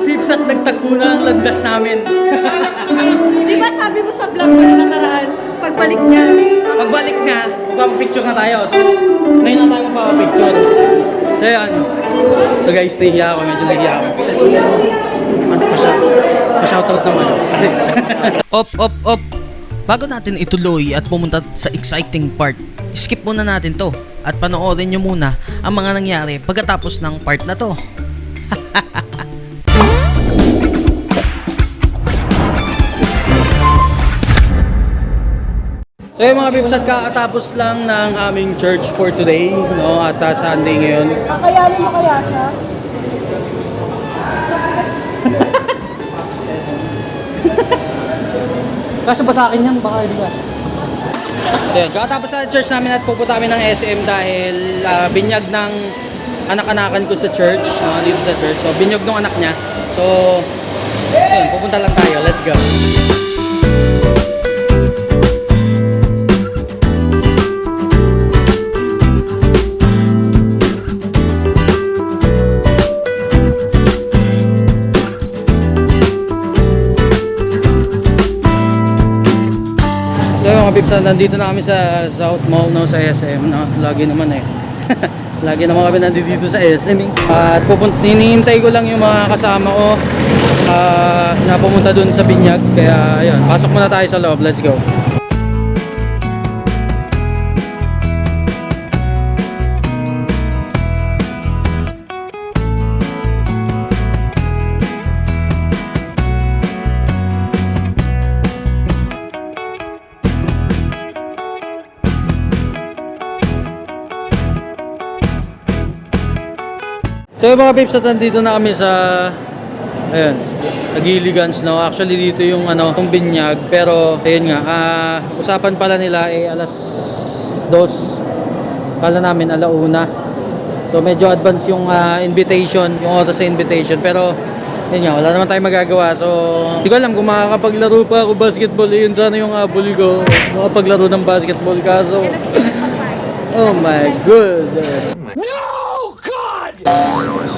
peeps at nagtagpo na ang landas namin. Di ba sabi mo sa vlog mo na nakaraan, pagbalik niya? Pagbalik nga, magpapapicture na tayo. So, ngayon na tayo magpapapicture. So yan. So guys, nahihiya ako. Medyo nahihiya ako. Ano pa-shoutout naman. Op. Bago natin ituloy at pumunta sa exciting part, skip muna natin to at panoorin nyo muna ang mga nangyari pagkatapos ng part na to. So yung mga peeps at kakatapos lang ng aming church for today. No? At Sunday ngayon. Kakayanin mo kaya siya? Kasi ba sa akin yan? Baka hindi ba? So yun, kakatapos na church namin at pupunta kami ng SM dahil binyag ng anak-anakan ko sa church, dito sa church. So binyag ng anak niya. So yun, pupunta lang tayo. Let's go. So mga pips, nandito na kami sa South Mall, no, sa SM, no? Lagi naman eh. Lagi naman kami nandito dito sa SM eh. At hinihintay ko lang yung mga kasama ko na pumunta dun sa binyag. Kaya ayun, pasok muna tayo sa loob. Let's go. So yung mga peeps, at nandito na kami sa ayun, sa Gilligans, no. Actually dito yung yung binyag, pero ayun nga, usapan pala nila alas 2. Kala namin 1:00. So medyo advance yung invitation, yung oras sa invitation, pero yun nga, wala naman tayong magagawa. So hindi ko alam kung makakapaglaro pa ako basketball. Yun sana yung habol ko, makapaglaro ng basketball, kaso oh my god,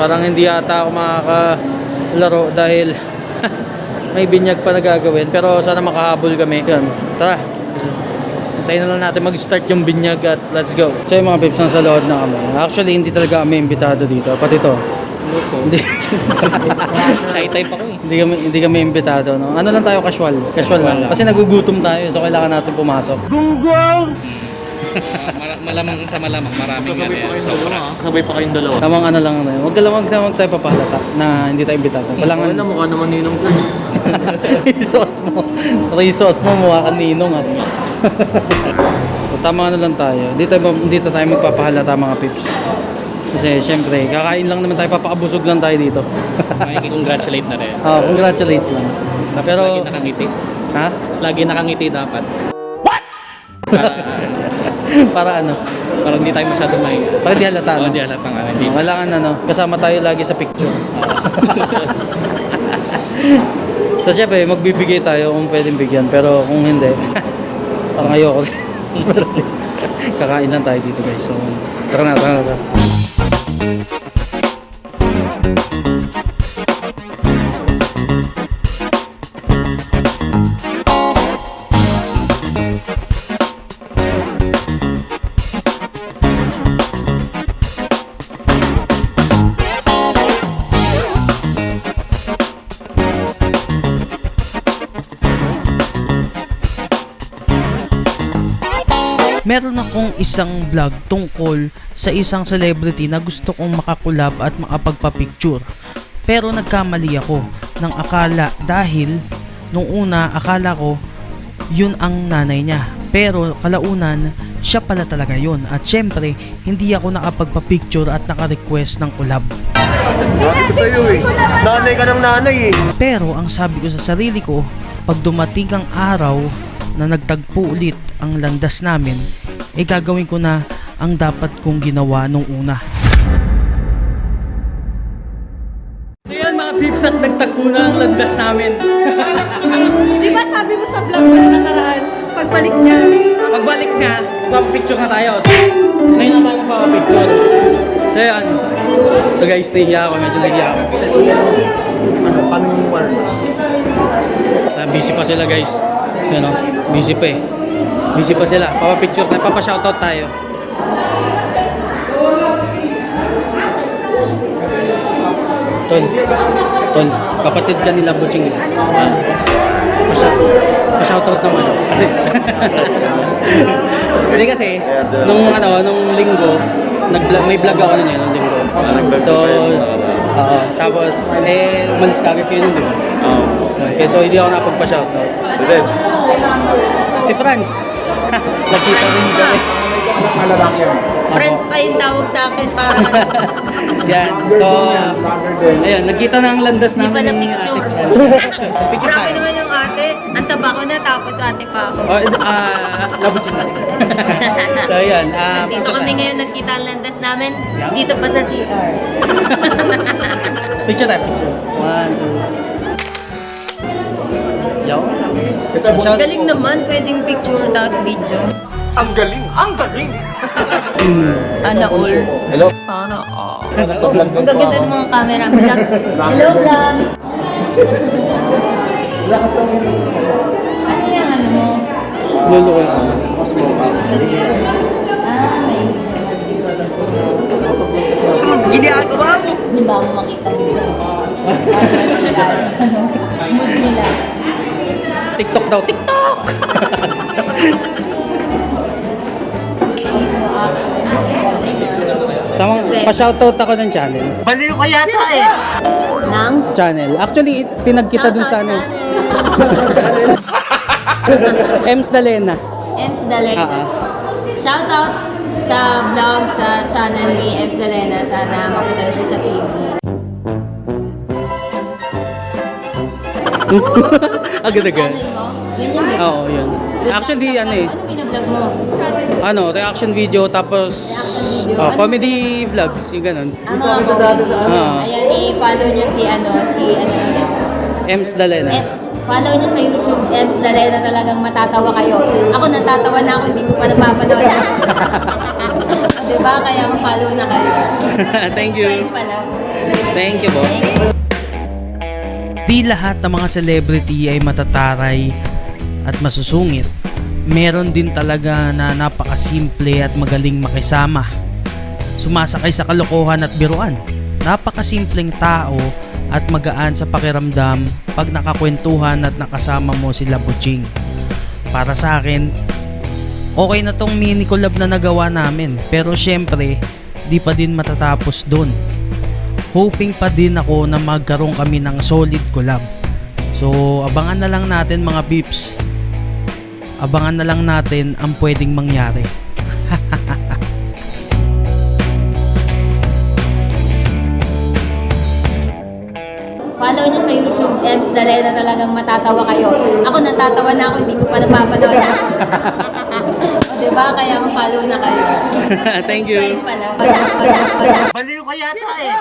parang hindi yata ako makakalaro dahil may binyag pa na gagawin. Pero sana makahabol kami. Yan. Tara, hintayin na lang natin mag-start yung binyag at let's go. So yung mga peeps, nasa load na kami. Actually hindi talaga kami imbitado dito, pati to. Hindi. Type ako eh. Hindi kami imbitado, no. Ano lang tayo, casual lang. Kasi nagugutom tayo, so kailangan natin pumasok. Gunggong! Malamang sa malamang maraming Sabay pa kayong dalawa. Tamang lang na yun. Huwag tayo papahalata na hindi tayo imbitado. Wala na, mukha naman ninong ko. Resort mo, mukha ka ninong ah. So, tama lang tayo. Dito tayo magpapahalata mga pips. Kasi syempre, kakain lang naman tayo, papakabusog lang tayo dito. Congratulate na rin. Congratulate lang. Pero, Lagi nakangiti. ha? Lagi nakangiti dapat. Para ano? Para hindi tayo masyadong may... Para di halata, no? Hindi halatang hindi. Kailangan kasama tayo lagi sa picture. So syempre, magbibigay tayo kung pwedeng bigyan. Pero kung hindi, parang ayoko rin. Kakain lang tayo dito guys. So, tara na. Meron akong isang vlog tungkol sa isang celebrity na gusto kong makakulab at makapagpa-picture. Pero nagkamali ako ng akala dahil nung una akala ko yun ang nanay niya. Pero kalaunan siya pala talaga yun. At syempre hindi ako nakapagpa-picture at naka-request ng collab. Sabi ko sa'yo eh. Nanay ka ng nanay eh. Pero ang sabi ko sa sarili ko, pag dumating ang araw na nagtagpo ulit ang landas namin, gagawin ko na ang dapat kong ginawa nung una. So yan mga peeps, at nagtagpo na ang landas namin. Di ba sabi mo sa vlog mo na nakaraan, pagbalik niya? Pagbalik nga, magpapapicture na tayo. So, ngayon na tayo magpapapicture. So yan. So guys, nahihiya ako. Medyo nahihiya ako. Paano yung wireless? Busy pa sila guys. Yan o. Busy pa eh. Busy pa sila. Papapicture tayo. Papashoutout tayo. Tol, kapatid ka nila Butching. Pa-shoutout naman. Hindi kasi, nung linggo, may vlog ako nun nung linggo. So, tapos, umalis kagad kayo nun, di ba? Okay, so hindi ako napagpa-shoutout. Si Franz. Nakita rin kami. Friends pa yung tawag sa akin para Yan. So, ayun, nagkita na ang landas Hindi namin pala ni picture. Ate Franz. Picture Grabe tayo. naman yung ate. Ang taba ko na tapos ate pa ako. Labutsin na. So, ayan. Dito kami ngayon nagkita ang landas namin. Dito pa sa CR. Picture tayo, picture. 1, 2. Yaw. Galing naman, pwedeng picture tapos video. Ang galing! Ang galing! Sana all. Hello? Sana all. Oh, ang gaganda ng mga camera. Vlog. Hello, vlog. Ano yung ano mo? Lolo ko. May... Ginagawa mo? Hindi ba ako makita dito? Mood nila. TikTok daw, TikTok! Osmo action. Galing Tamang, pa-shoutout ako ng channel. Baliw ka yata eh! Nang? Channel. Actually, tinag kita dun sa ano. Ems Dalena. Ems Dalena. Shoutout sa vlog sa channel ni Ems Dalena. Sana mapunta na siya sa TV. Agad-agad. Channel mo? Yun yung video. Oo, yun. Actually, ano eh. Ano binablog mo? Reaction video, tapos Reaction video. comedy vlogs, yung ganun. Ang mga comedy. Oo. Ayan, i-follow nyo si Ems Dalena. follow nyo sa YouTube, Ems Dalena, talagang matatawa kayo. Ako natatawa na ako, hindi ko pa napapanood. Diba? Kaya mag-follow na kayo. Thank you. Subscribe pala. Thank you po. Thank you. Di lahat ng mga celebrity ay matataray at masusungit. Meron din talaga na napakasimple at magaling makisama. Sumasakay sa kalokohan at biruan. Napakasimpleng tao at magaan sa pakiramdam pag nakakwentuhan at nakasama mo sila Butching. Para sa akin, okay na tong mini collab na nagawa namin, pero syempre, di pa din matatapos dun. Hoping pa din ako na magkaroon kami ng solid collab. So, abangan na lang natin mga peeps. Abangan na lang natin ang pwedeng mangyari. Follow nyo sa YouTube, Ems Dalena, talagang matatawa kayo. Ako natatawa na ako, hindi ko pa napapanood. Diba? Kaya mag-follow na kayo. Thank you. Subscribe pala. Baliw ka yata eh!